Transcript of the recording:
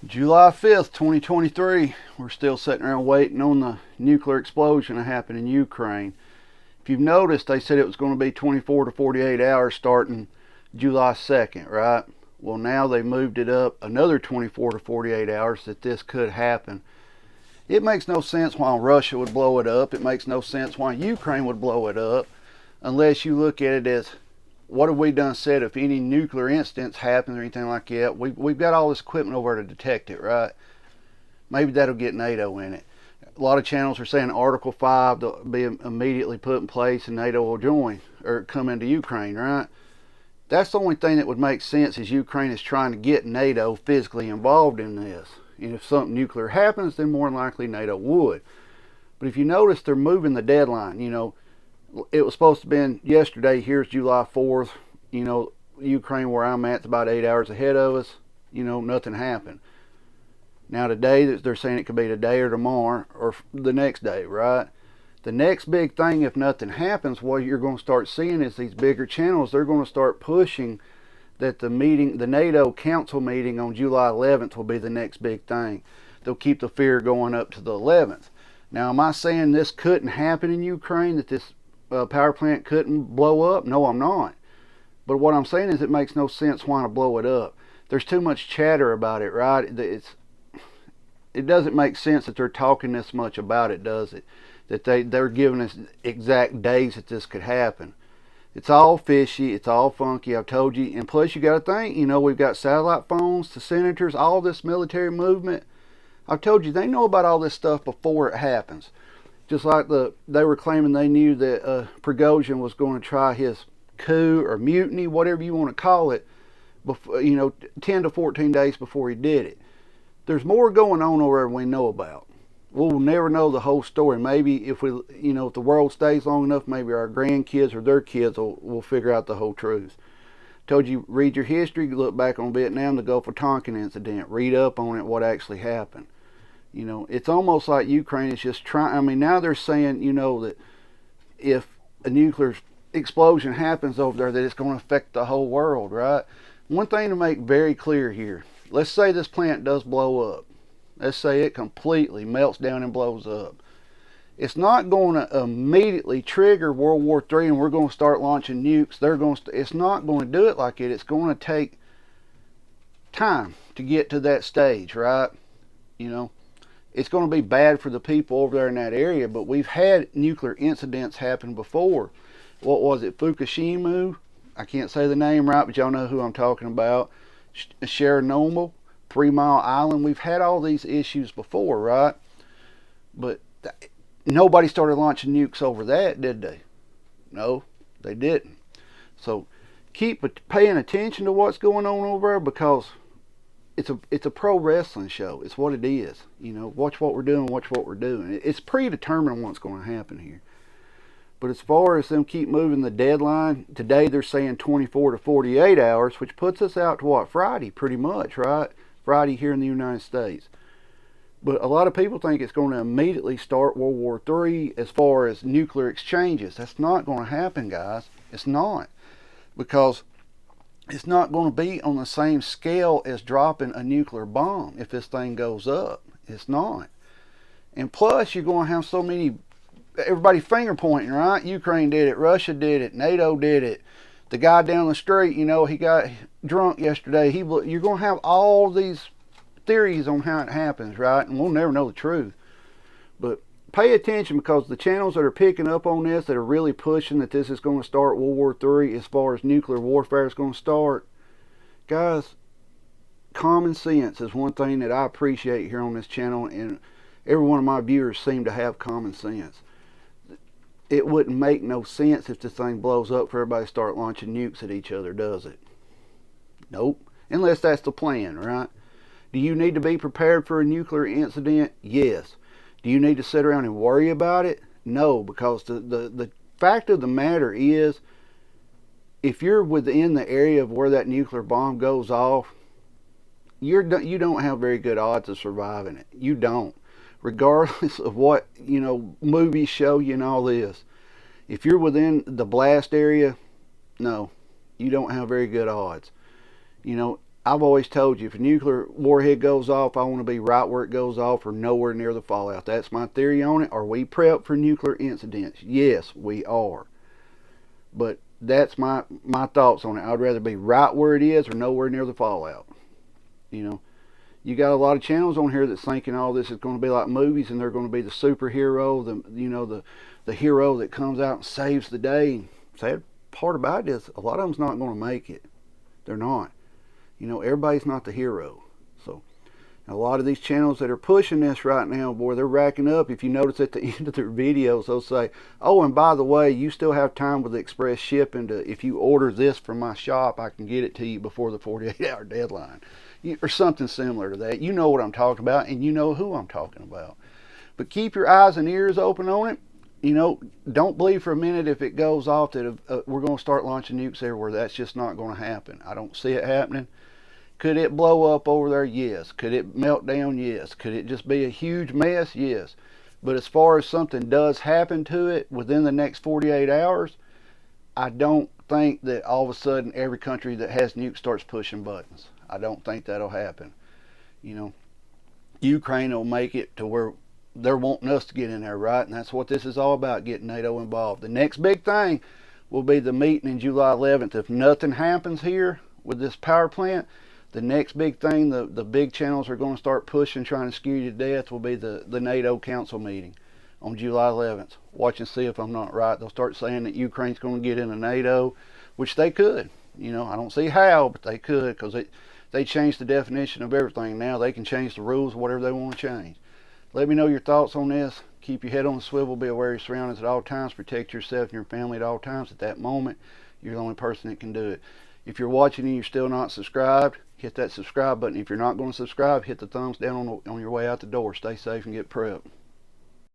July 5th, 2023. We're still sitting around waiting on the nuclear explosion to happen in Ukraine. If you've noticed, they said it was going to be 24 to 48 hours starting July 2nd, right? Well, now they moved it up another 24 to 48 hours that this could happen. It makes no sense why Russia would blow it up. It makes no sense why Ukraine would blow it up unless you look at it as what have we done said if any nuclear incidents happen or anything like that. We've got all this equipment over to detect it, right? Maybe that'll get NATO in it. A lot of channels are saying Article 5 will be immediately put in place and NATO will join or come into Ukraine, right? That's the only thing that would make sense is Ukraine is trying to get NATO physically involved in this. And if something nuclear happens, then more than likely NATO would. But if you notice, they're moving the deadline. It was supposed to have been yesterday. Here's July 4th. Ukraine, where I'm at, is about 8 hours ahead of us. Nothing happened. Now today, they're saying it could be today or tomorrow or the next day, right? The next big thing, if nothing happens, what you're going to start seeing is these bigger channels. They're going to start pushing that the NATO council meeting on July 11th will be the next big thing. They'll keep the fear going up to the 11th. Now, am I saying this couldn't happen in Ukraine, that this power plant couldn't blow up? No, I'm not. But what I'm saying is it makes no sense why to blow it up. There's too much chatter about it, right? It doesn't make sense that they're talking this much about it, does it? That they're giving us exact days that this could happen. It's all fishy. It's all funky. I've told you. And plus, you got to think, we've got satellite phones, the senators, all this military movement. I've told you, they know about all this stuff before it happens. Just like they were claiming they knew that Prigozhin was going to try his coup or mutiny, whatever you want to call it, before, 10 to 14 days before he did it. There's more going on over there we know about. We'll never know the whole story. Maybe if if the world stays long enough, maybe our grandkids or their kids will figure out the whole truth. Told you, read your history, look back on Vietnam, the Gulf of Tonkin incident, read up on it, what actually happened. It's almost like Ukraine is just trying. Now they're saying, that if a nuclear explosion happens over there, that it's going to affect the whole world, right? One thing to make very clear here. Let's say this plant does blow up. Let's say it completely melts down and blows up. It's not going to immediately trigger World War III and we're going to start launching nukes. It's not going to do it like it. It's going to take time to get to that stage, right? It's going to be bad for the people over there in that area, but we've had nuclear incidents happen before. What was it, Fukushima? I can't say the name right, but y'all know who I'm talking about. Chernobyl, 3 Mile Island. We've had all these issues before, right? But nobody started launching nukes over that, did they? No, they didn't. So keep paying attention to what's going on over there, because it's a pro wrestling show. It's what it is. Watch what we're doing, watch what we're doing. It's predetermined what's going to happen here. But as far as them keep moving the deadline, today they're saying 24 to 48 hours, which puts us out to what, Friday, pretty much, right? Friday here in the United States. But a lot of people think it's going to immediately start World War III as far as nuclear exchanges. That's not going to happen, guys. It's not. Because it's not going to be on the same scale as dropping a nuclear bomb if this thing goes up. It's not. And plus, you're going to have so many, everybody finger pointing, right? Ukraine did it, Russia did it, NATO did it. The guy down the street, he got drunk yesterday. You're going to have all these theories on how it happens, right? And we'll never know the truth. But pay attention, because the channels that are picking up on this, that are really pushing that this is going to start World War III as far as nuclear warfare is going to start, guys, common sense is one thing that I appreciate here on this channel, and every one of my viewers seem to have common sense. It wouldn't make no sense if this thing blows up for everybody to start launching nukes at each other, does it? Nope. Unless that's the plan, right? Do you need to be prepared for a nuclear incident? Yes. Do you need to sit around and worry about it? No, because the fact of the matter is, if you're within the area of where that nuclear bomb goes off, you don't have very good odds of surviving it. You don't. Regardless of what, movies show you and all this. If you're within the blast area, no, you don't have very good odds. I've always told you, if a nuclear warhead goes off, I want to be right where it goes off or nowhere near the fallout. That's my theory on it. Are we prepped for nuclear incidents? Yes, we are. But that's my thoughts on it. I'd rather be right where it is or nowhere near the fallout. You know, you got a lot of channels on here that's thinking all this is going to be like movies, and they're going to be the superhero, the hero that comes out and saves the day. Sad part about it is a lot of them's not going to make it. They're not. Everybody's not the hero. So a lot of these channels that are pushing this right now, boy, they're racking up. If you notice at the end of their videos, they'll say, oh, and by the way, you still have time with the express shipping to, if you order this from my shop, I can get it to you before the 48-hour deadline. Or something similar to that. You know what I'm talking about, and you know who I'm talking about. But keep your eyes and ears open on it. Don't believe for a minute if it goes off that we're going to start launching nukes everywhere. That's just not going to happen. I don't see it happening. Could it blow up over there? Yes. Could it melt down? Yes. Could it just be a huge mess? Yes. But as far as something does happen to it within the next 48 hours, I don't think that all of a sudden every country that has nukes starts pushing buttons. I don't think that'll happen. Ukraine will make it to where they're wanting us to get in there, right? And that's what this is all about, getting NATO involved. The next big thing will be the meeting in July 11th. If nothing happens here with this power plant, the next big thing, the big channels are going to start pushing, trying to scare you to death, will be the NATO Council meeting on July 11th. Watch and see if I'm not right. They'll start saying that Ukraine's going to get into NATO, which they could. I don't see how, but they could, because they changed the definition of everything. Now they can change the rules, whatever they want to change. Let me know your thoughts on this. Keep your head on the swivel. Be aware of your surroundings at all times. Protect yourself and your family at all times. At that moment, you're the only person that can do it. If you're watching and you're still not subscribed, hit that subscribe button. If you're not going to subscribe, hit the thumbs down on your way out the door. Stay safe and get prepped.